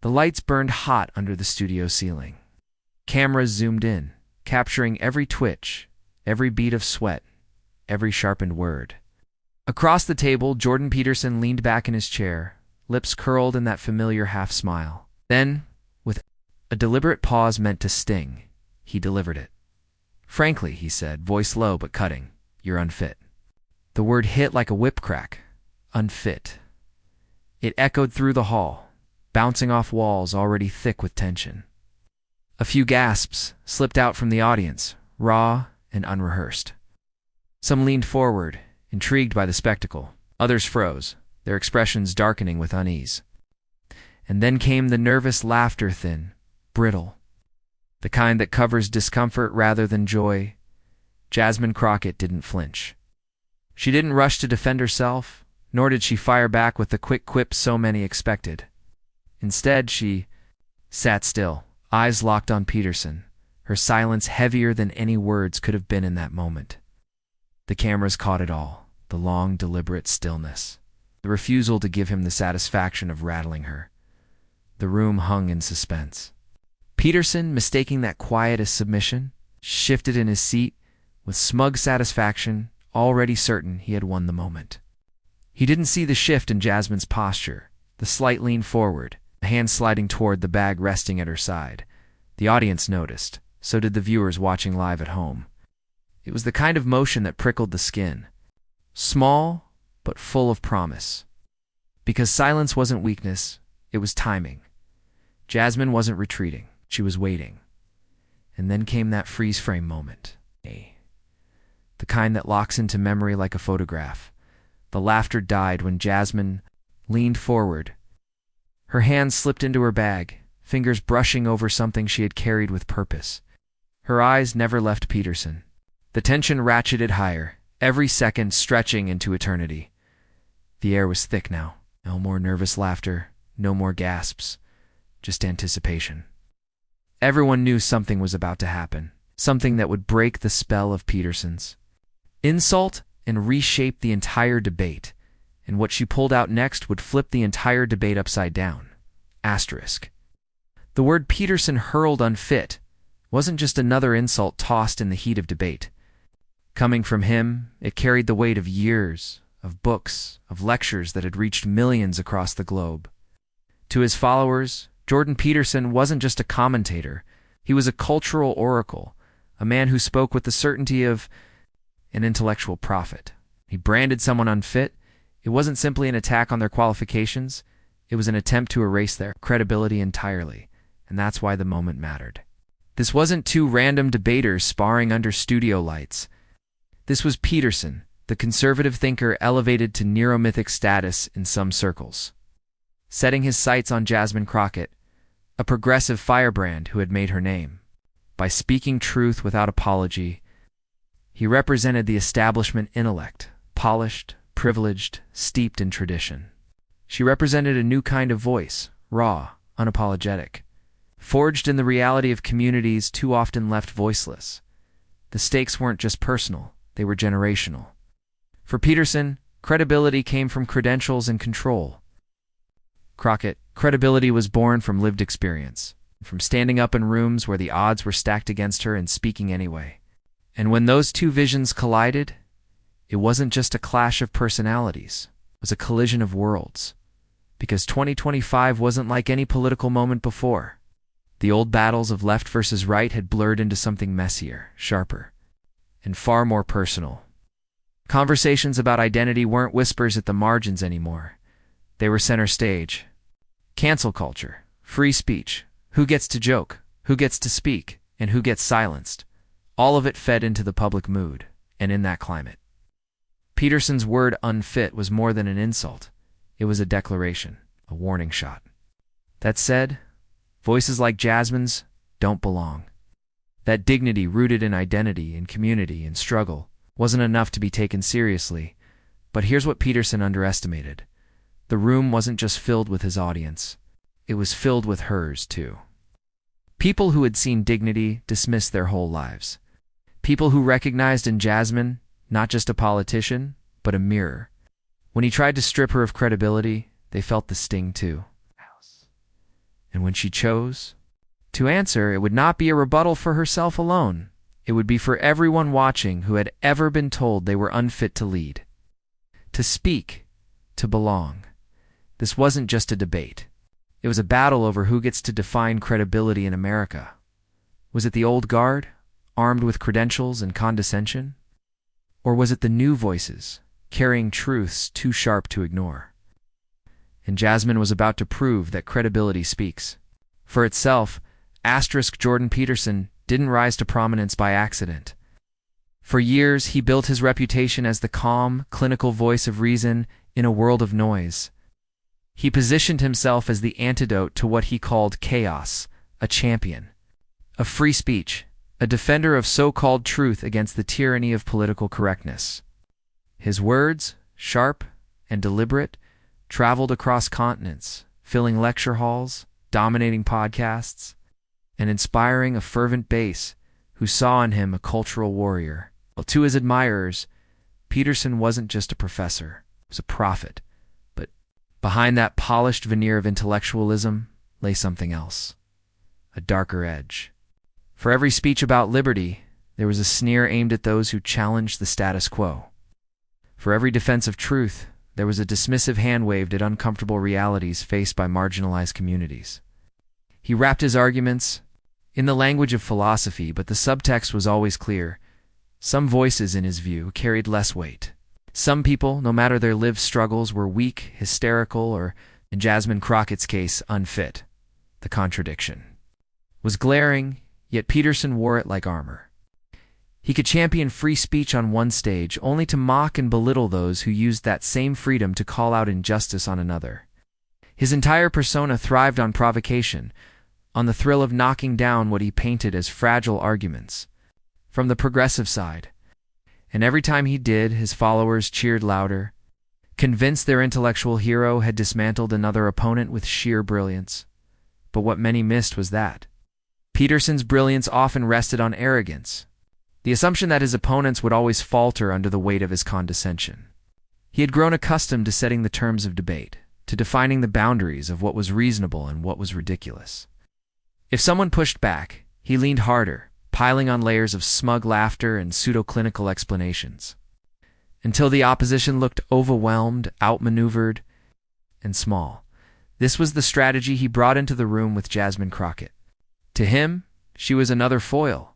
The lights burned hot under the studio ceiling. Cameras zoomed in, capturing every twitch, every beat of sweat, every sharpened word. Across the table, Jordan Peterson leaned back in his chair, lips curled in that familiar half-smile. Then, with a deliberate pause meant to sting, he delivered it. "Frankly," he said, voice low but cutting, "you're unfit." The word hit like a whip crack. Unfit. It echoed through the hall, bouncing off walls already thick with tension. A few gasps slipped out from the audience, raw and unrehearsed. Some leaned forward, intrigued by the spectacle. Others froze, their expressions darkening with unease. And then came the nervous laughter, thin, brittle, the kind that covers discomfort rather than joy. Jasmine Crockett didn't flinch. She didn't rush to defend herself, nor did she fire back with the quick quips so many expected. Instead, she sat still, eyes locked on Peterson, her silence heavier than any words could have been in that moment. The cameras caught it all, the long, deliberate stillness, the refusal to give him the satisfaction of rattling her. The room hung in suspense. Peterson, mistaking that quiet as submission, shifted in his seat with smug satisfaction, already certain he had won the moment. He didn't see the shift in Jasmine's posture, the slight lean forward, a hand sliding toward the bag resting at her side. The audience noticed, so did the viewers watching live at home. It was the kind of motion that prickled the skin. Small, but full of promise. Because silence wasn't weakness, it was timing. Jasmine wasn't retreating, she was waiting. And then came that freeze-frame moment. The kind that locks into memory like a photograph. The laughter died when Jasmine leaned forward. Her hands slipped into her bag, fingers brushing over something she had carried with purpose. Her eyes never left Peterson. The tension ratcheted higher, every second stretching into eternity. The air was thick now. No more nervous laughter, no more gasps, just anticipation. Everyone knew something was about to happen, something that would break the spell of Peterson's insult and reshape the entire debate, and what she pulled out next would flip the entire debate upside down. Asterisk. The word Peterson hurled unfit wasn't just another insult tossed in the heat of debate. Coming from him, it carried the weight of years, of books, of lectures that had reached millions across the globe. To his followers, Jordan Peterson wasn't just a commentator, he was a cultural oracle, a man who spoke with the certainty of an intellectual prophet. He branded someone unfit. It wasn't simply an attack on their qualifications, it was an attempt to erase their credibility entirely, and that's why the moment mattered. This wasn't two random debaters sparring under studio lights. This was Peterson, the conservative thinker elevated to neuromythic status in some circles. Setting his sights on Jasmine Crockett, a progressive firebrand who had made her name. By speaking truth without apology, he represented the establishment intellect, polished, privileged, steeped in tradition. She represented a new kind of voice, raw, unapologetic, forged in the reality of communities too often left voiceless. The stakes weren't just personal, they were generational. For Peterson, credibility came from credentials and control. Crockett, credibility was born from lived experience, from standing up in rooms where the odds were stacked against her and speaking anyway. And when those two visions collided, it wasn't just a clash of personalities, it was a collision of worlds. Because 2025 wasn't like any political moment before. The old battles of left versus right had blurred into something messier, sharper, and far more personal. Conversations about identity weren't whispers at the margins anymore. They were center stage. Cancel culture, free speech, who gets to joke, who gets to speak, and who gets silenced. All of it fed into the public mood, and in that climate. Peterson's word unfit was more than an insult. It was a declaration, a warning shot. That said, voices like Jasmine's don't belong. That dignity rooted in identity, in community, in struggle, wasn't enough to be taken seriously. But here's what Peterson underestimated. The room wasn't just filled with his audience. It was filled with hers, too. People who had seen dignity dismissed their whole lives. People who recognized in Jasmine not just a politician, but a mirror. When he tried to strip her of credibility, they felt the sting too. And when she chose to answer, it would not be a rebuttal for herself alone. It would be for everyone watching who had ever been told they were unfit to lead, to speak, to belong. This wasn't just a debate. It was a battle over who gets to define credibility in America. Was it the old guard, armed with credentials and condescension? Or was it the new voices, carrying truths too sharp to ignore? And Jasmine was about to prove that credibility speaks. For itself, Jordan Peterson didn't rise to prominence by accident. For years, he built his reputation as the calm, clinical voice of reason in a world of noise. He positioned himself as the antidote to what he called chaos, a champion of free speech, a defender of so-called truth against the tyranny of political correctness. His words, sharp and deliberate, traveled across continents, filling lecture halls, dominating podcasts, and inspiring a fervent base who saw in him a cultural warrior. Well, to his admirers, Peterson wasn't just a professor, he was a prophet. But behind that polished veneer of intellectualism lay something else, a darker edge. For every speech about liberty, there was a sneer aimed at those who challenged the status quo. For every defense of truth, there was a dismissive hand waved at uncomfortable realities faced by marginalized communities. He wrapped his arguments in the language of philosophy, but the subtext was always clear. Some voices, in his view, carried less weight. Some people, no matter their lived struggles, were weak, hysterical, or, in Jasmine Crockett's case, unfit. The contradiction was glaring, yet Peterson wore it like armor. He could champion free speech on one stage, only to mock and belittle those who used that same freedom to call out injustice on another. His entire persona thrived on provocation, on the thrill of knocking down what he painted as fragile arguments from the progressive side. And every time he did, his followers cheered louder, convinced their intellectual hero had dismantled another opponent with sheer brilliance. But what many missed was that Peterson's brilliance often rested on arrogance, the assumption that his opponents would always falter under the weight of his condescension. He had grown accustomed to setting the terms of debate, to defining the boundaries of what was reasonable and what was ridiculous. If someone pushed back, he leaned harder, piling on layers of smug laughter and pseudo-clinical explanations, until the opposition looked overwhelmed, outmaneuvered, and small. This was the strategy he brought into the room with Jasmine Crockett. To him, she was another foil,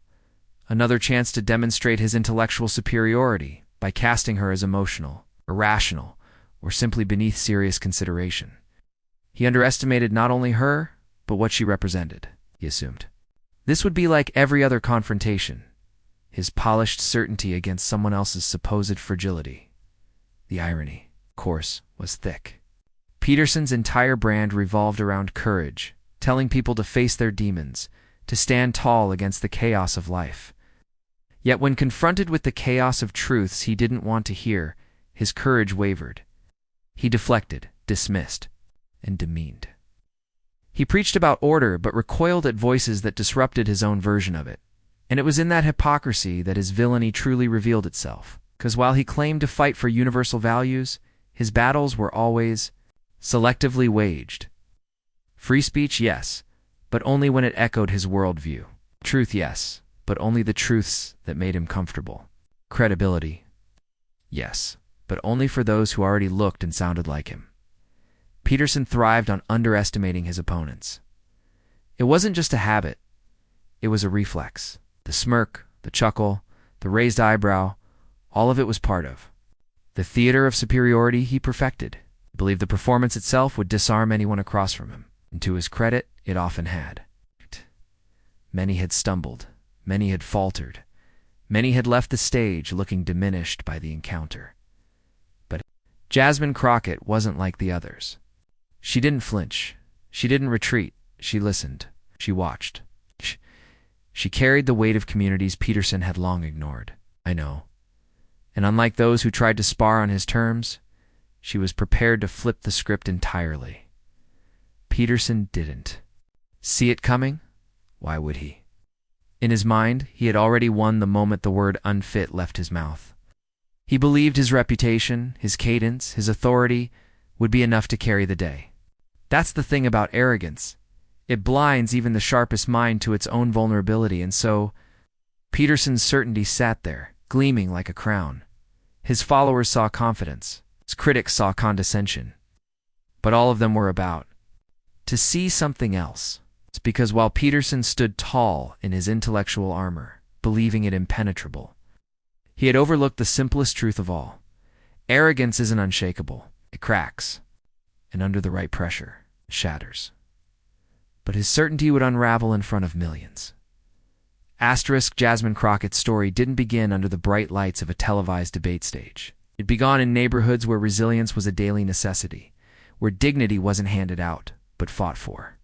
another chance to demonstrate his intellectual superiority by casting her as emotional, irrational, or simply beneath serious consideration. He underestimated not only her, but what she represented, he assumed. This would be like every other confrontation, his polished certainty against someone else's supposed fragility. The irony, of course, was thick. Peterson's entire brand revolved around courage, telling people to face their demons, to stand tall against the chaos of life. Yet when confronted with the chaos of truths he didn't want to hear, his courage wavered. He deflected, dismissed, and demeaned. He preached about order but recoiled at voices that disrupted his own version of it. And it was in that hypocrisy that his villainy truly revealed itself. Because while he claimed to fight for universal values, his battles were always selectively waged. Free speech, yes, but only when it echoed his worldview. Truth, yes, but only the truths that made him comfortable. Credibility, yes, but only for those who already looked and sounded like him. Peterson thrived on underestimating his opponents. It wasn't just a habit, it was a reflex. The smirk, the chuckle, the raised eyebrow, all of it was part of the theater of superiority he perfected. He believed the performance itself would disarm anyone across from him, and to his credit, it often had. Many had stumbled, many had faltered, many had left the stage looking diminished by the encounter. But Jasmine Crockett wasn't like the others. She didn't flinch. She didn't retreat. She listened. She watched. She carried the weight of communities Peterson had long ignored. I know. And unlike those who tried to spar on his terms, she was prepared to flip the script entirely. Peterson didn't. See it coming? Why would he? In his mind, he had already won the moment the word unfit left his mouth. He believed his reputation, his cadence, his authority would be enough to carry the day. That's the thing about arrogance. It blinds even the sharpest mind to its own vulnerability, and so Peterson's certainty sat there, gleaming like a crown. His followers saw confidence. His critics saw condescension. But all of them were about to see something else. It's because while Peterson stood tall in his intellectual armor, believing it impenetrable, he had overlooked the simplest truth of all. Arrogance isn't unshakable. It cracks, and under the right pressure, it shatters. But his certainty would unravel in front of millions. Jasmine Crockett's story didn't begin under the bright lights of a televised debate stage. It began in neighborhoods where resilience was a daily necessity, where dignity wasn't handed out, but fought for,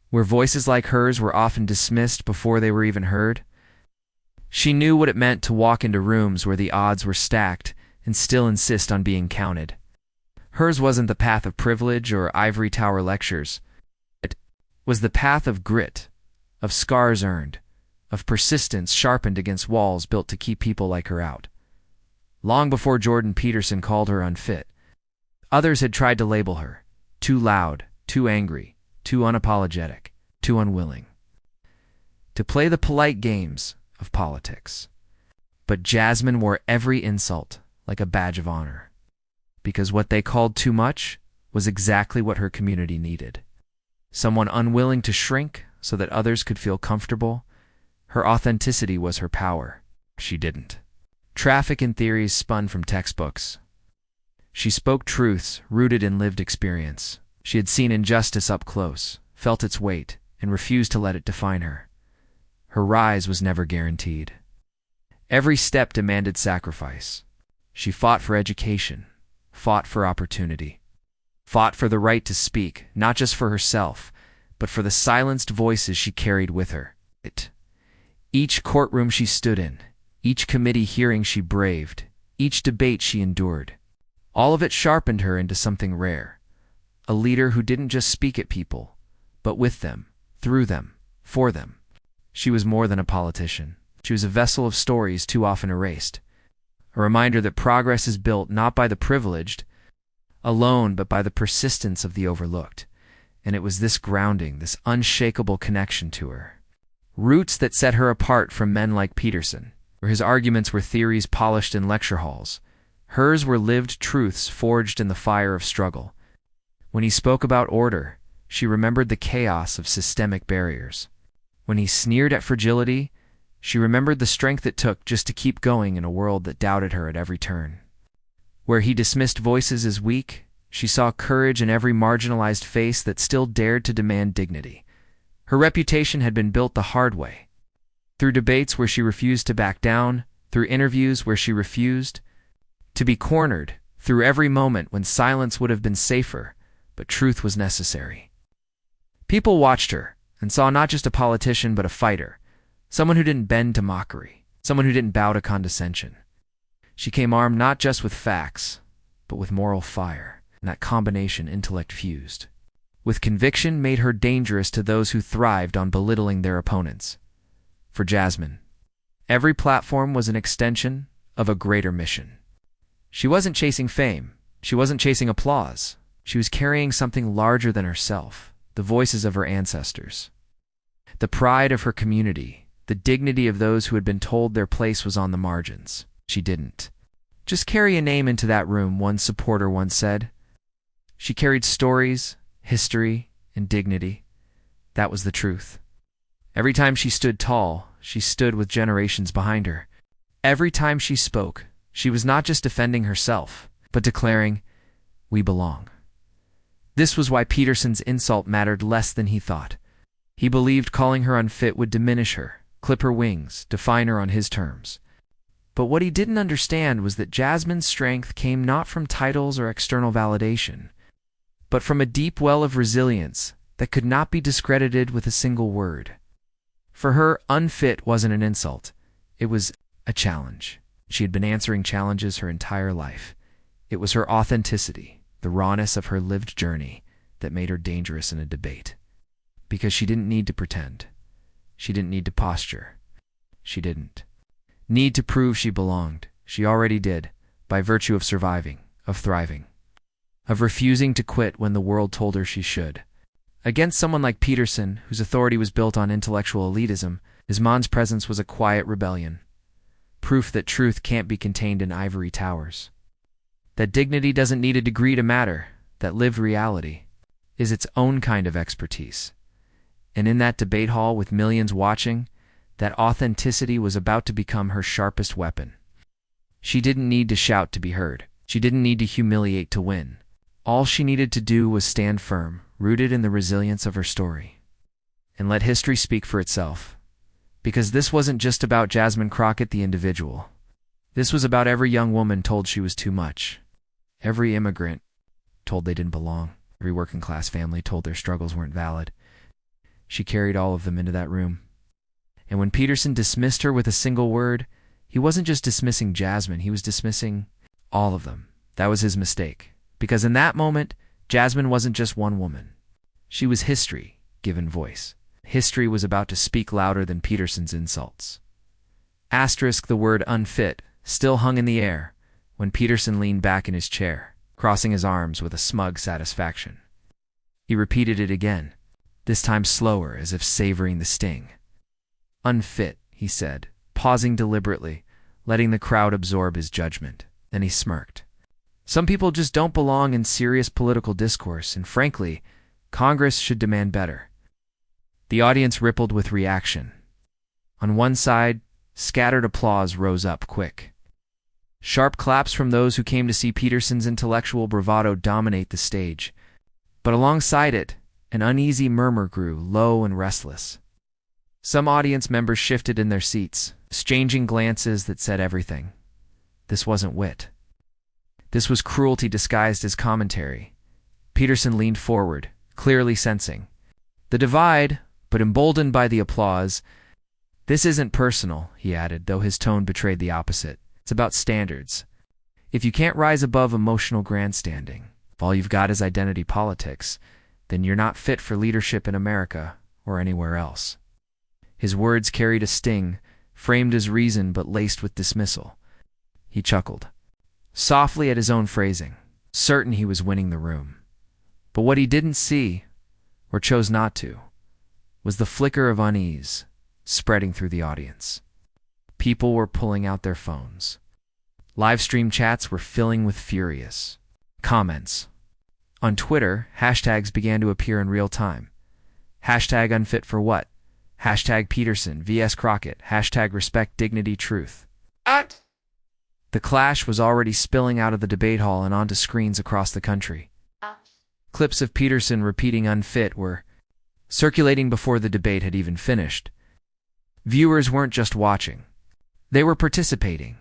where voices like hers were often dismissed before they were even heard. She knew what it meant to walk into rooms where the odds were stacked and still insist on being counted. Hers wasn't the path of privilege or ivory tower lectures. It was the path of grit, of scars earned, of persistence sharpened against walls built to keep people like her out. Long before Jordan Peterson called her unfit, others had tried to label her too loud, too angry, too unapologetic, too unwilling to play the polite games of politics. But Jasmine wore every insult like a badge of honor, because what they called too much was exactly what her community needed. Someone unwilling to shrink so that others could feel comfortable. Her authenticity was her power. She didn't traffic in theories spun from textbooks. She spoke truths rooted in lived experience. She had seen injustice up close, felt its weight, and refused to let it define her. Her rise was never guaranteed. Every step demanded sacrifice. She fought for education, fought for opportunity, fought for the right to speak, not just for herself, but for the silenced voices she carried with her. Each courtroom she stood in, each committee hearing she braved, each debate she endured, all of it sharpened her into something rare. A leader who didn't just speak at people, but with them, through them, for them. She was more than a politician. She was a vessel of stories too often erased. A reminder that progress is built not by the privileged alone, but by the persistence of the overlooked. And it was this grounding, this unshakable connection to her roots that set her apart from men like Peterson, where his arguments were theories polished in lecture halls. Hers were lived truths forged in the fire of struggle. When he spoke about order, she remembered the chaos of systemic barriers. When he sneered at fragility, she remembered the strength it took just to keep going in a world that doubted her at every turn. Where he dismissed voices as weak, she saw courage in every marginalized face that still dared to demand dignity. Her reputation had been built the hard way, through debates where she refused to back down, through interviews where she refused to be cornered, through every moment when silence would have been safer, but truth was necessary. People watched her and saw not just a politician but a fighter, someone who didn't bend to mockery, someone who didn't bow to condescension. She came armed not just with facts, but with moral fire, and that combination intellect fused with conviction made her dangerous to those who thrived on belittling their opponents. For Jasmine, every platform was an extension of a greater mission. She wasn't chasing fame. She wasn't chasing applause. She was carrying something larger than herself, the voices of her ancestors, the pride of her community, the dignity of those who had been told their place was on the margins. She didn't just carry a name into that room, one supporter once said. She carried stories, history, and dignity. That was the truth. Every time she stood tall, she stood with generations behind her. Every time she spoke, she was not just defending herself, but declaring, "We belong." This was why Peterson's insult mattered less than he thought. He believed calling her unfit would diminish her, clip her wings, define her on his terms. But what he didn't understand was that Jasmine's strength came not from titles or external validation, but from a deep well of resilience that could not be discredited with a single word. For her, unfit wasn't an insult. It was a challenge. She had been answering challenges her entire life. It was her authenticity, the rawness of her lived journey, that made her dangerous in a debate. Because she didn't need to pretend. She didn't need to posture. She didn't need to prove she belonged. She already did, by virtue of surviving, of thriving, of refusing to quit when the world told her she should. Against someone like Peterson, whose authority was built on intellectual elitism, Jasmine's presence was a quiet rebellion, proof that truth can't be contained in ivory towers, that dignity doesn't need a degree to matter, that lived reality is its own kind of expertise. And in that debate hall with millions watching, that authenticity was about to become her sharpest weapon. She didn't need to shout to be heard. She didn't need to humiliate to win. All she needed to do was stand firm, rooted in the resilience of her story, and let history speak for itself. Because this wasn't just about Jasmine Crockett the individual. This was about every young woman told she was too much. Every immigrant told they didn't belong. Every working-class family told their struggles weren't valid. She carried all of them into that room. And when Peterson dismissed her with a single word, he wasn't just dismissing Jasmine, he was dismissing all of them. That was his mistake. Because in that moment, Jasmine wasn't just one woman. She was history, given voice. History was about to speak louder than Peterson's insults. Asterisk, the word unfit still hung in the air when Peterson leaned back in his chair, crossing his arms with a smug satisfaction. He repeated it again, this time slower, as if savoring the sting. Unfit, he said, pausing deliberately, letting the crowd absorb his judgment. Then he smirked. Some people just don't belong in serious political discourse, and frankly, Congress should demand better. The audience rippled with reaction. On one side, scattered applause rose up quick. Sharp claps from those who came to see Peterson's intellectual bravado dominate the stage. But alongside it, an uneasy murmur grew, low and restless. Some audience members shifted in their seats, exchanging glances that said everything. This wasn't wit. This was cruelty disguised as commentary. Peterson leaned forward, clearly sensing the divide, but emboldened by the applause. This isn't personal, he added, though his tone betrayed the opposite. It's about standards. If you can't rise above emotional grandstanding, if all you've got is identity politics, then you're not fit for leadership in America or anywhere else. His words carried a sting, framed as reason but laced with dismissal. He chuckled, softly at his own phrasing, certain he was winning the room. But what he didn't see, or chose not to, was the flicker of unease spreading through the audience. People were pulling out their phones. Live stream chats were filling with furious comments. On Twitter, hashtags began to appear in real time. Hashtag unfit for what? Hashtag Peterson, vs Crockett. Hashtag respect, dignity, truth. The clash was already spilling out of the debate hall and onto screens across the country. Clips of Peterson repeating unfit were circulating before the debate had even finished. Viewers weren't just watching. They were participating,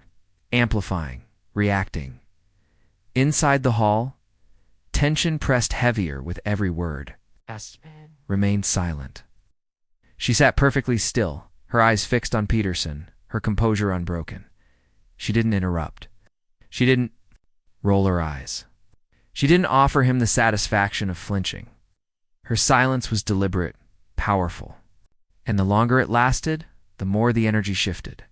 amplifying, reacting. Inside the hall, tension pressed heavier with every word. Jasmine remained silent. She sat perfectly still, her eyes fixed on Peterson, her composure unbroken. She didn't interrupt. She didn't roll her eyes. She didn't offer him the satisfaction of flinching. Her silence was deliberate, powerful. And the longer it lasted, the more the energy shifted.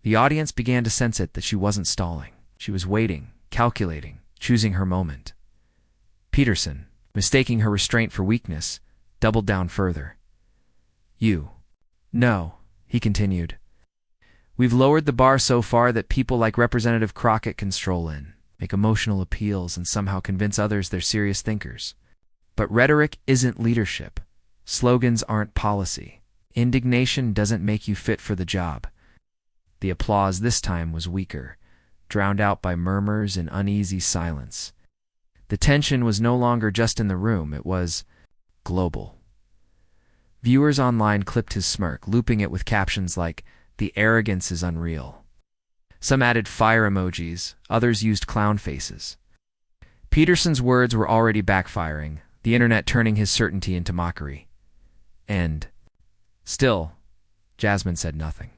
The audience began to sense it, that she wasn't stalling. She was waiting, calculating, choosing her moment. Peterson, mistaking her restraint for weakness, doubled down further. No, he continued. We've lowered the bar so far that people like Representative Crockett can stroll in, make emotional appeals, and somehow convince others they're serious thinkers. But rhetoric isn't leadership. Slogans aren't policy. Indignation doesn't make you fit for the job. The applause this time was weaker, drowned out by murmurs and uneasy silence. The tension was no longer just in the room, it was global. Viewers online clipped his smirk, looping it with captions like, "The arrogance is unreal." Some added fire emojis, others used clown faces. Peterson's words were already backfiring, the internet turning his certainty into mockery. And still, Jasmine said nothing.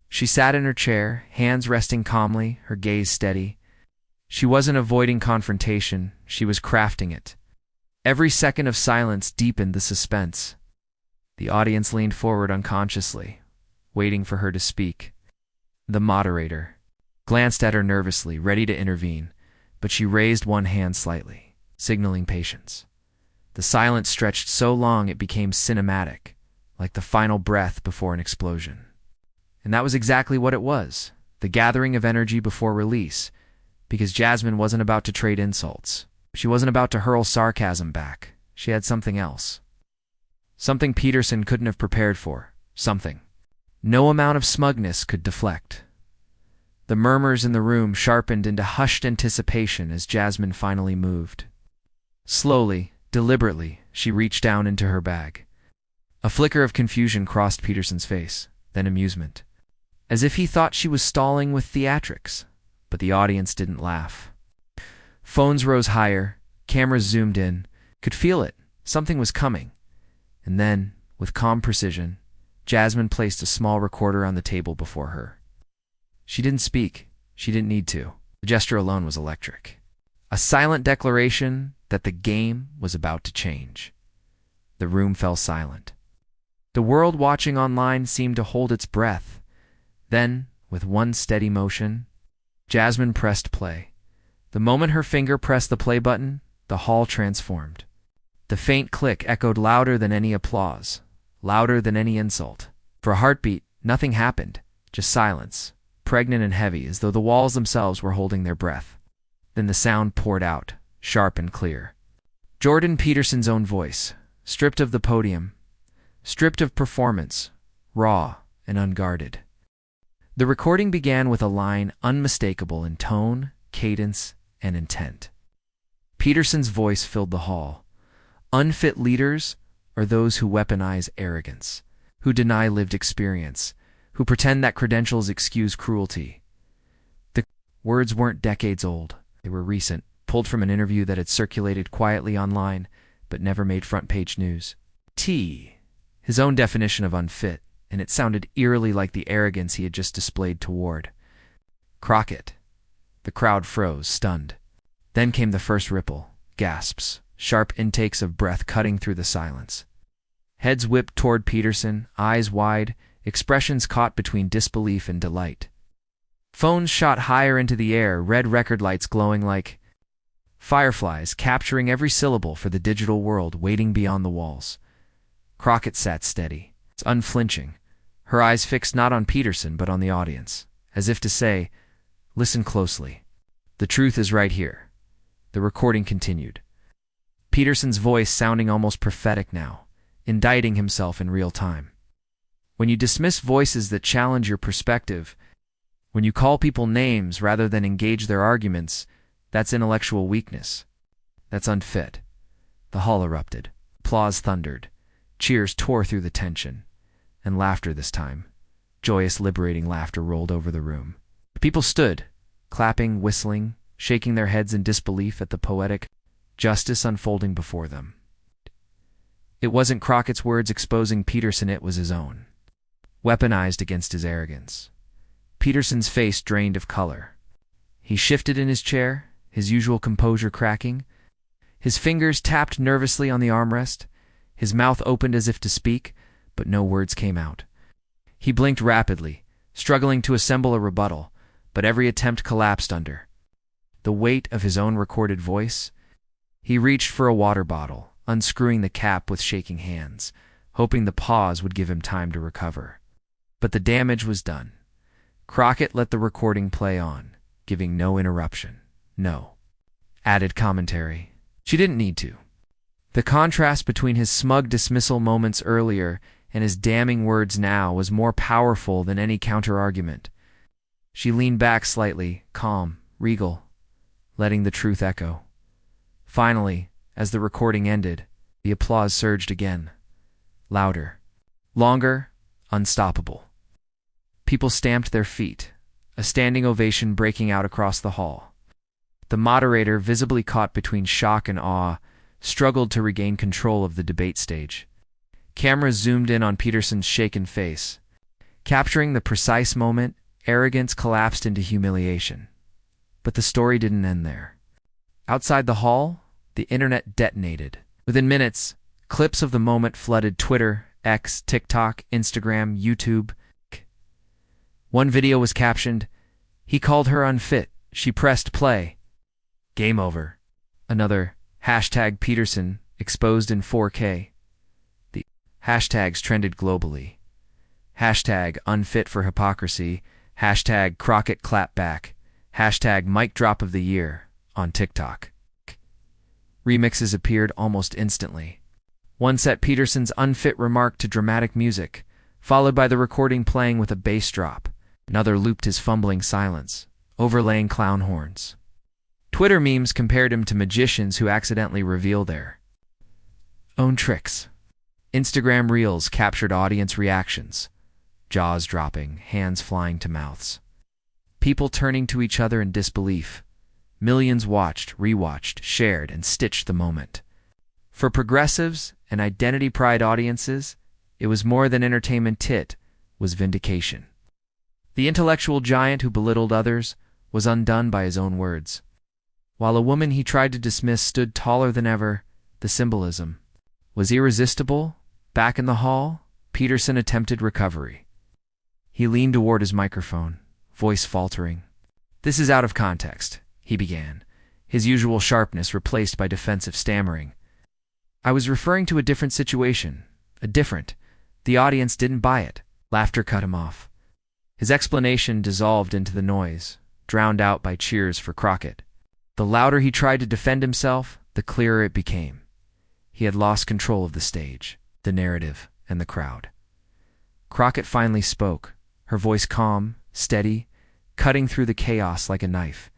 She sat in her chair, hands resting calmly, her gaze steady. She wasn't avoiding confrontation, she was crafting it. Every second of silence deepened the suspense. The audience leaned forward unconsciously, waiting for her to speak. The moderator glanced at her nervously, ready to intervene, but she raised one hand slightly, signaling patience. The silence stretched so long it became cinematic, like the final breath before an explosion. And that was exactly what it was, the gathering of energy before release, because Jasmine wasn't about to trade insults. She wasn't about to hurl sarcasm back. She had something else. Something Peterson couldn't have prepared for. Something no amount of smugness could deflect. The murmurs in the room sharpened into hushed anticipation as Jasmine finally moved. Slowly, deliberately, she reached down into her bag. A flicker of confusion crossed Peterson's face, then amusement, as if he thought she was stalling with theatrics, but the audience didn't laugh. Phones rose higher, cameras zoomed in, could feel it, something was coming. And then, with calm precision, Jasmine placed a small recorder on the table before her. She didn't speak. She didn't need to. The gesture alone was electric. A silent declaration that the game was about to change. The room fell silent. The world watching online seemed to hold its breath. Then, with one steady motion, Jasmine pressed play. The moment her finger pressed the play button, the hall transformed. The faint click echoed louder than any applause, louder than any insult. For a heartbeat, nothing happened, just silence, pregnant and heavy, as though the walls themselves were holding their breath. Then the sound poured out, sharp and clear. Jordan Peterson's own voice, stripped of the podium, stripped of performance, raw and unguarded. The recording began with a line unmistakable in tone, cadence, and intent. Peterson's voice filled the hall. Unfit leaders are those who weaponize arrogance, who deny lived experience, who pretend that credentials excuse cruelty. The words weren't decades old. They were recent, pulled from an interview that had circulated quietly online, but never made front-page news. His own definition of unfit, and it sounded eerily like the arrogance he had just displayed toward Crockett. The crowd froze, stunned. Then came the first ripple, gasps, sharp intakes of breath cutting through the silence. Heads whipped toward Peterson, eyes wide, expressions caught between disbelief and delight. Phones shot higher into the air, red record lights glowing like fireflies, capturing every syllable for the digital world waiting beyond the walls. Crockett sat steady, unflinching, her eyes fixed not on Peterson but on the audience, as if to say, "Listen closely. The truth is right here." The recording continued. Peterson's voice sounding almost prophetic now, indicting himself in real time. When you dismiss voices that challenge your perspective, when you call people names rather than engage their arguments, that's intellectual weakness. That's unfit. The hall erupted. Applause thundered. Cheers tore through the tension. And laughter this time. Joyous, liberating laughter rolled over the room. People stood, clapping, whistling, shaking their heads in disbelief at the poetic justice unfolding before them. It wasn't Crockett's words exposing Peterson, it was his own, weaponized against his arrogance. Peterson's face drained of color. He shifted in his chair, his usual composure cracking. His fingers tapped nervously on the armrest. His mouth opened as if to speak, but no words came out. He blinked rapidly, struggling to assemble a rebuttal, but every attempt collapsed under the weight of his own recorded voice. He reached for a water bottle, unscrewing the cap with shaking hands, hoping the pause would give him time to recover. But the damage was done. Crockett let the recording play on, giving no interruption, no added commentary. She didn't need to. The contrast between his smug dismissal moments earlier and his damning words now was more powerful than any counter-argument. She leaned back slightly, calm, regal, letting the truth echo. Finally, as the recording ended, the applause surged again. Louder, longer, unstoppable. People stamped their feet, a standing ovation breaking out across the hall. The moderator, visibly caught between shock and awe, struggled to regain control of the debate stage. Cameras zoomed in on Peterson's shaken face. Capturing the precise moment, arrogance collapsed into humiliation. But the story didn't end there. Outside the hall, the internet detonated. Within minutes, clips of the moment flooded Twitter, X, TikTok, Instagram, YouTube. One video was captioned, "He called her unfit. She pressed play. Game over." Another, #Peterson exposed in 4K. The hashtags trended globally. Hashtag unfit for hypocrisy, hashtag Crockett clapback, hashtag mic drop of the year on TikTok. Remixes appeared almost instantly. One set Peterson's unfit remark to dramatic music, followed by the recording playing with a bass drop. Another looped his fumbling silence, overlaying clown horns. Twitter memes compared him to magicians who accidentally reveal their own tricks. Instagram Reels captured audience reactions, jaws dropping, hands flying to mouths. People turning to each other in disbelief. Millions watched, rewatched, shared, and stitched the moment. For progressives and identity pride audiences, it was more than entertainment. It was vindication. The intellectual giant who belittled others was undone by his own words. While a woman he tried to dismiss stood taller than ever, the symbolism was irresistible. Back in the hall, Peterson attempted recovery. He leaned toward his microphone, voice faltering. "This is out of context," he began, his usual sharpness replaced by defensive stammering. "I was referring to a different situation. The audience didn't buy it." Laughter cut him off. His explanation dissolved into the noise, drowned out by cheers for Crockett. The louder he tried to defend himself, the clearer it became. He had lost control of the stage, the narrative, and the crowd. Crockett finally spoke, her voice calm, steady, cutting through the chaos like a knife.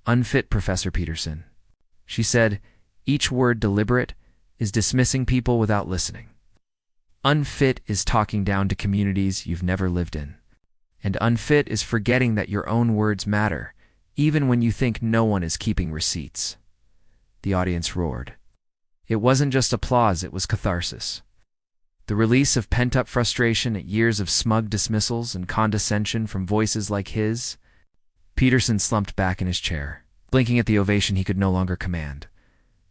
"Unfit, Professor Peterson," she said, each word deliberate, "is dismissing people without listening. Unfit is talking down to communities you've never lived in. And unfit is forgetting that your own words matter, even when you think no one is keeping receipts." The audience roared. It wasn't just applause, it was catharsis. The release of pent-up frustration at years of smug dismissals and condescension from voices like his. Peterson slumped back in his chair, blinking at the ovation he could no longer command.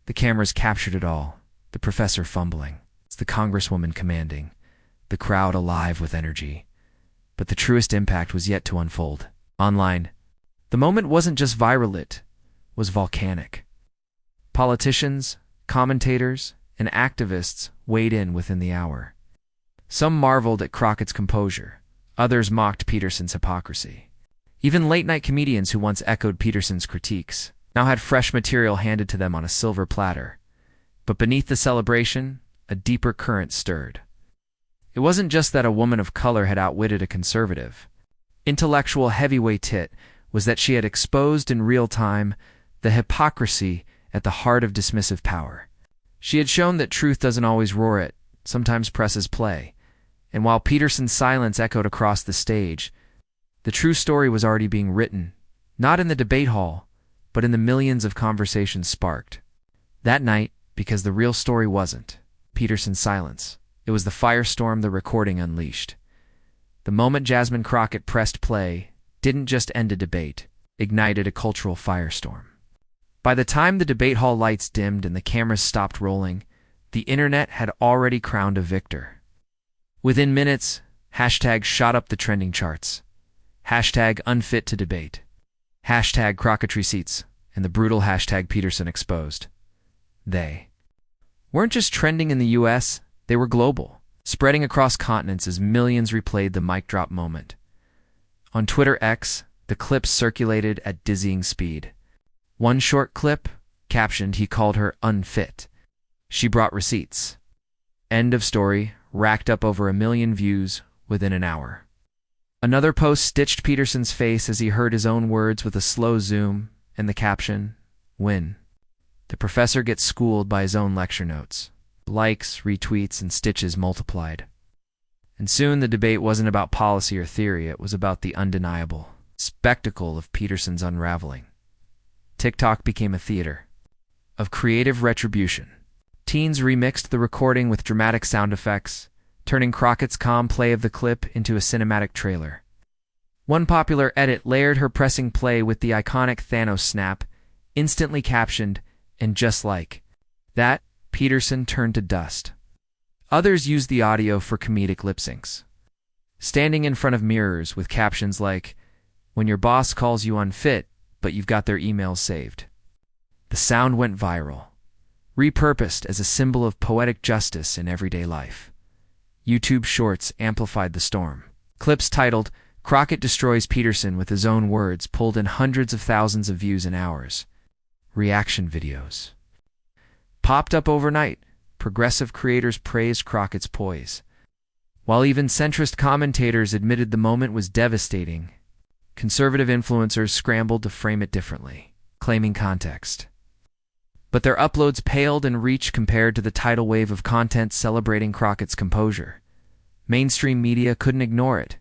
The cameras captured it all, the professor fumbling, the congresswoman commanding, the crowd alive with energy. But the truest impact was yet to unfold. Online, the moment wasn't just viral, it was volcanic. Politicians, commentators, and activists weighed in within the hour. Some marveled at Crockett's composure. Others mocked Peterson's hypocrisy. Even late-night comedians who once echoed Peterson's critiques now had fresh material handed to them on a silver platter. But beneath the celebration, a deeper current stirred. It wasn't just that a woman of color had outwitted a conservative. Intellectual heavyweight it was that she had exposed in real time the hypocrisy at the heart of dismissive power. She had shown that truth doesn't always roar, it sometimes presses play. And while Peterson's silence echoed across the stage, the true story was already being written, not in the debate hall, but in the millions of conversations sparked. That night, because the real story wasn't Peterson's silence, it was the firestorm the recording unleashed. The moment Jasmine Crockett pressed play didn't just end a debate, ignited a cultural firestorm. By the time the debate hall lights dimmed and the cameras stopped rolling, the internet had already crowned a victor. Within minutes, hashtags shot up the trending charts. Hashtag unfit to debate. Hashtag Crockett receipts, and the brutal hashtag Peterson exposed. They weren't just trending in the US, they were global, spreading across continents as millions replayed the mic drop moment. On Twitter X, the clips circulated at dizzying speed. One short clip, captioned, "He called her unfit. She brought receipts." End of story, racked up over 1 million views within an hour. Another post stitched Peterson's face as he heard his own words with a slow zoom, and the caption, "Win." The professor gets schooled by his own lecture notes. Likes, retweets, and stitches multiplied. And soon the debate wasn't about policy or theory, it was about the undeniable spectacle of Peterson's unraveling. TikTok became a theater of creative retribution. Teens remixed the recording with dramatic sound effects, turning Crockett's calm play of the clip into a cinematic trailer. One popular edit layered her pressing play with the iconic Thanos snap, instantly captioned, "And just like that, Peterson turned to dust." Others used the audio for comedic lip syncs, standing in front of mirrors with captions like, "When your boss calls you unfit, but you've got their emails saved." The sound went viral. repurposed as a symbol of poetic justice in everyday life. YouTube Shorts amplified the storm. Clips titled, "Crockett Destroys Peterson with His Own Words" pulled in hundreds of thousands of views in hours. Reaction videos popped up overnight. Progressive creators praised Crockett's poise, while even centrist commentators admitted the moment was devastating. Conservative influencers scrambled to frame it differently, claiming context. But their uploads paled in reach compared to the tidal wave of content celebrating Crockett's composure. Mainstream media couldn't ignore it.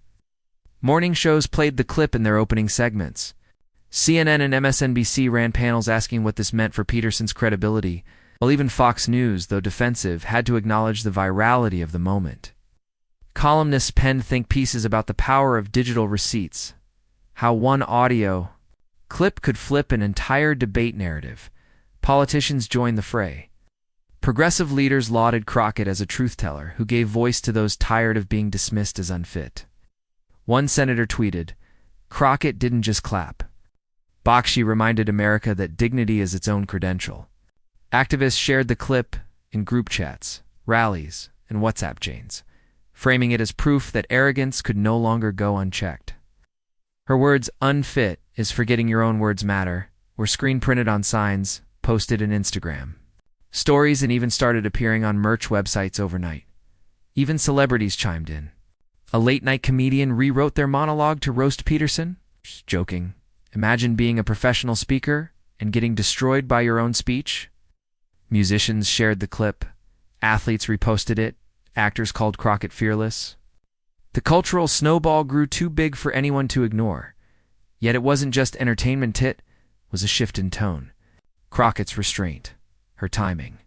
Morning shows played the clip in their opening segments. CNN and MSNBC ran panels asking what this meant for Peterson's credibility, while even Fox News, though defensive, had to acknowledge the virality of the moment. Columnists penned think pieces about the power of digital receipts, how one audio clip could flip an entire debate narrative. Politicians joined the fray. Progressive leaders lauded Crockett as a truth-teller who gave voice to those tired of being dismissed as unfit. One senator tweeted, "Crockett didn't just clap. Bakshi reminded America that dignity is its own credential." Activists shared the clip in group chats, rallies, and WhatsApp chains, framing it as proof that arrogance could no longer go unchecked. Her words, "unfit is forgetting your own words matter," were screen printed on signs, posted in Instagram stories, and even started appearing on merch websites overnight. Even celebrities chimed in. A late-night comedian rewrote their monologue to roast Peterson, joking, "Imagine being a professional speaker and getting destroyed by your own speech." Musicians shared the clip. Athletes reposted it. Actors called Crockett fearless. The cultural snowball grew too big for anyone to ignore. Yet it wasn't just entertainment, it was a shift in tone. Crockett's restraint, her timing,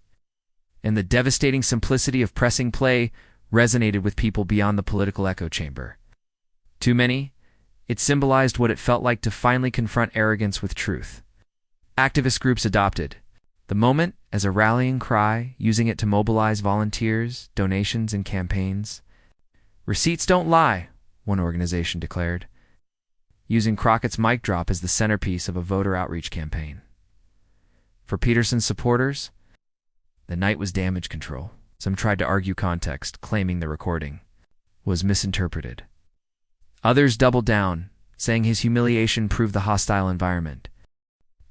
and the devastating simplicity of pressing play resonated with people beyond the political echo chamber. To many, it symbolized what it felt like to finally confront arrogance with truth. Activist groups adopted the moment as a rallying cry, using it to mobilize volunteers, donations, and campaigns. "Receipts don't lie," one organization declared, using Crockett's mic drop as the centerpiece of a voter outreach campaign. For Peterson's supporters, the night was damage control. Some tried to argue context, claiming the recording was misinterpreted. Others doubled down, saying his humiliation proved the hostile environment.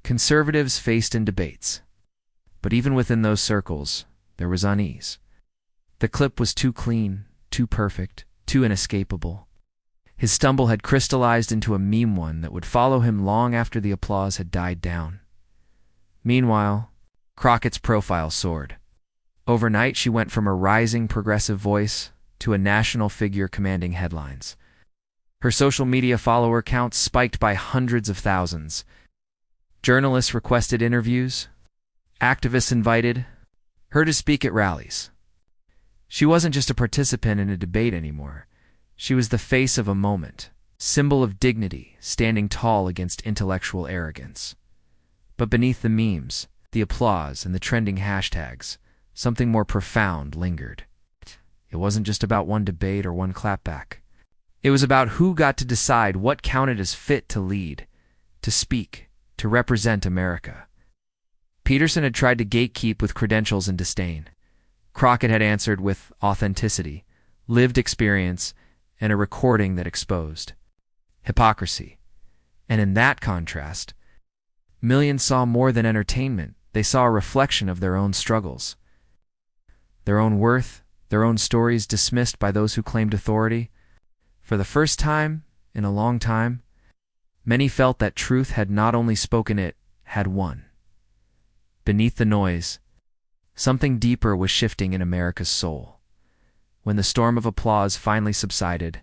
Conservatives faced in debates. But even within those circles, there was unease. The clip was too clean, too perfect, too inescapable. His stumble had crystallized into a meme, one that would follow him long after the applause had died down. Meanwhile, Crockett's profile soared. Overnight, she went from a rising progressive voice to a national figure commanding headlines. Her social media follower count spiked by hundreds of thousands. Journalists requested interviews. Activists invited her to speak at rallies. She wasn't just a participant in a debate anymore. She was the face of a moment, symbol of dignity, standing tall against intellectual arrogance. But beneath the memes, the applause, and the trending hashtags, something more profound lingered. It wasn't just about one debate or one clapback. It was about who got to decide what counted as fit to lead, to speak, to represent America. Peterson had tried to gatekeep with credentials and disdain. Crockett had answered with authenticity, lived experience, and a recording that exposed hypocrisy. And in that contrast, millions saw more than entertainment. They saw a reflection of their own struggles, their own worth, their own stories dismissed by those who claimed authority. For the first time in a long time, many felt that truth had not only spoken, it had won. Beneath the noise, something deeper was shifting in America's soul. When the storm of applause finally subsided,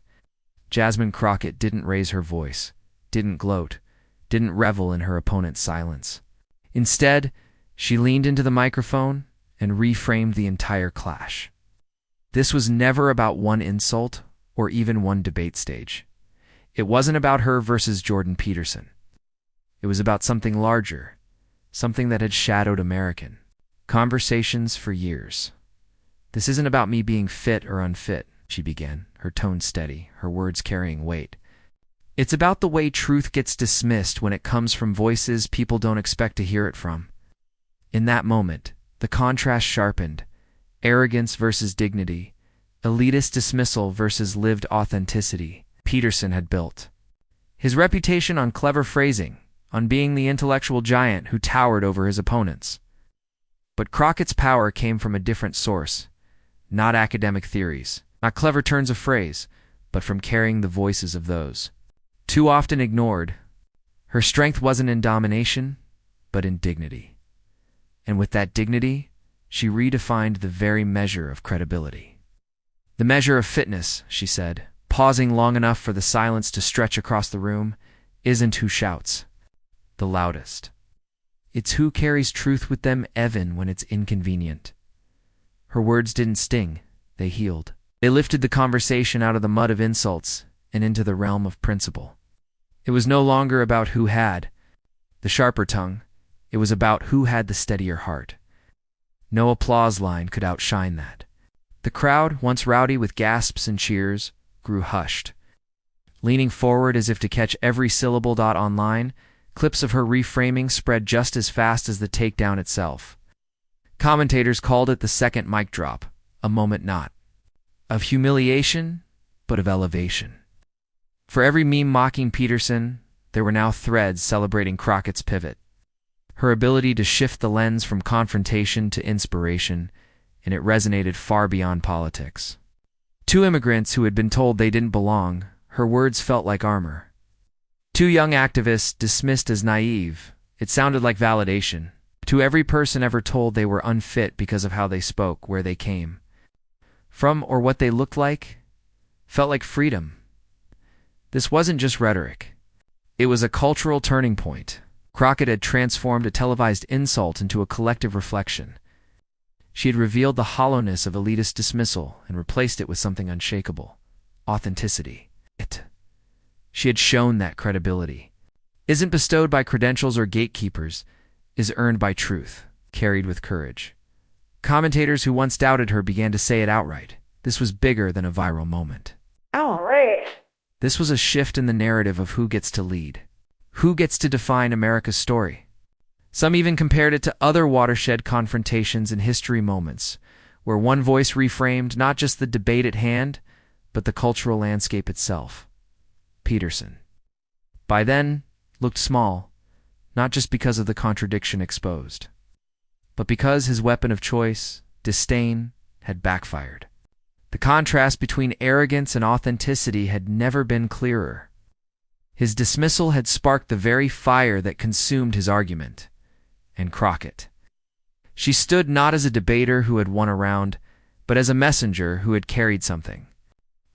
Jasmine Crockett didn't raise her voice, didn't gloat, didn't revel in her opponent's silence. Instead, she leaned into the microphone and reframed the entire clash. This was never about one insult or even one debate stage. It wasn't about her versus Jordan Peterson. It was about something larger, something that had shadowed American conversations for years. "This isn't about me being fit or unfit," she began, her tone steady, her words carrying weight. "It's about the way truth gets dismissed when it comes from voices people don't expect to hear it from." In that moment, The contrast sharpened. Arrogance versus dignity. Elitist dismissal versus lived authenticity. Peterson had built his reputation on clever phrasing, on being the intellectual giant who towered over his opponents. But Crockett's power came from a different source, not academic theories, not clever turns of phrase, but from carrying the voices of those too often ignored. Her strength wasn't in domination, but in dignity. And with that dignity, she redefined the very measure of credibility. The measure of fitness, she said, pausing long enough for the silence to stretch across the room, isn't who shouts the loudest. It's who carries truth with them even when it's inconvenient. Her words didn't sting, they healed. They lifted the conversation out of the mud of insults and into the realm of principle. It was no longer about who had the sharper tongue, it was about who had the steadier heart. No applause line could outshine that. The crowd, once rowdy with gasps and cheers, grew hushed. Leaning forward as if to catch every syllable. Online, clips of her reframing spread just as fast as the takedown itself. Commentators called it the second mic drop, a moment not of humiliation, but of elevation. For every meme mocking Peterson, there were now threads celebrating Crockett's pivot. Her ability to shift the lens from confrontation to inspiration, and it resonated far beyond politics. Two immigrants who had been told they didn't belong, her words felt like armor. Two young activists dismissed as naive, it sounded like validation. To every person ever told they were unfit because of how they spoke, where they came from, or what they looked like, felt like freedom. This wasn't just rhetoric. It was a cultural turning point. Crockett had transformed a televised insult into a collective reflection. She had revealed the hollowness of elitist dismissal and replaced it with something unshakable: authenticity. She had shown that credibility isn't bestowed by credentials or gatekeepers, is earned by truth, carried with courage. Commentators who once doubted her began to say it outright. This was bigger than a viral moment. Outrage. This was a shift in the narrative of who gets to lead, who gets to define America's story. Some even compared it to other watershed confrontations and history moments, where one voice reframed not just the debate at hand, but the cultural landscape itself. Peterson, by then, looked small, not just because of the contradiction exposed, but because his weapon of choice, disdain, had backfired. The contrast between arrogance and authenticity had never been clearer. His dismissal had sparked the very fire that consumed his argument. And Crockett. She stood not as a debater who had won a round, but as a messenger who had carried something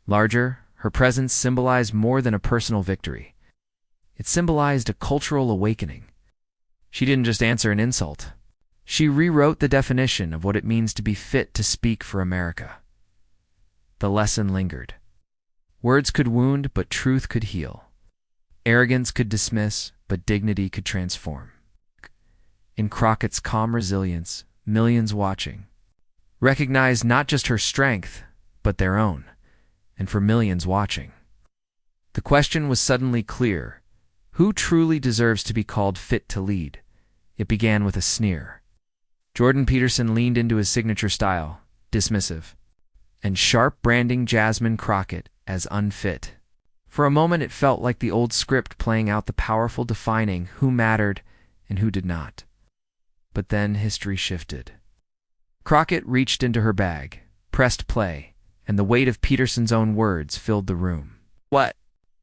larger. Her presence symbolized more than a personal victory. It symbolized a cultural awakening. She didn't just answer an insult. She rewrote the definition of what it means to be fit to speak for America. The lesson lingered. Words could wound, but truth could heal. Arrogance could dismiss, but dignity could transform. In Crockett's calm resilience, millions watching recognized not just her strength, but their own. And for millions watching, the question was suddenly clear: who truly deserves to be called fit to lead? It began with a sneer. Jordan Peterson leaned into his signature style, dismissive, and sharp, branding Jasmine Crockett as unfit. For a moment it felt like the old script playing out the powerful defining who mattered and who did not. But then history shifted. Crockett reached into her bag, pressed play, and the weight of Peterson's own words filled the room. What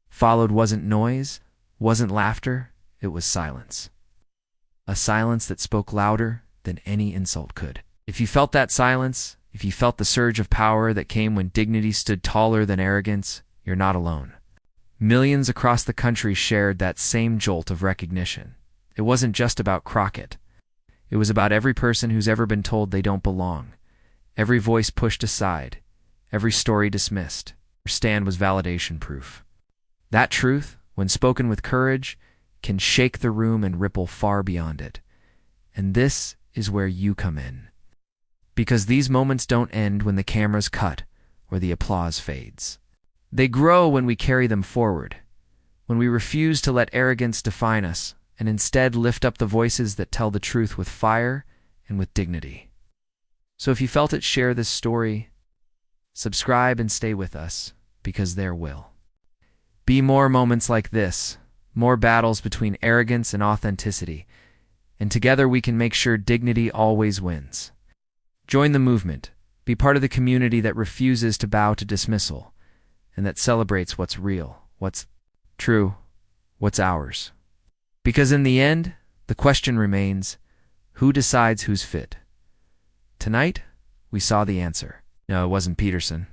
followed wasn't noise, wasn't laughter, it was silence. A silence that spoke louder than any insult could. If you felt that silence, if you felt the surge of power that came when dignity stood taller than arrogance, you're not alone. Millions across the country shared that same jolt of recognition. It wasn't just about Crockett. It was about every person who's ever been told they don't belong, every voice pushed aside, every story dismissed. Her stand was validation proof. That truth, when spoken with courage, can shake the room and ripple far beyond it. And this is where you come in. Because these moments don't end when the cameras cut or the applause fades. They grow when we carry them forward, when we refuse to let arrogance define us and instead lift up the voices that tell the truth with fire and with dignity. So if you felt it, share this story, subscribe, and stay with us, because there will be more moments like this, more battles between arrogance and authenticity, and together we can make sure dignity always wins. Join the movement. Be part of the community that refuses to bow to dismissal, and that celebrates what's real, what's true, what's ours. Because in the end, the question remains, who decides who's fit? Tonight, we saw the answer. No, it wasn't Peterson.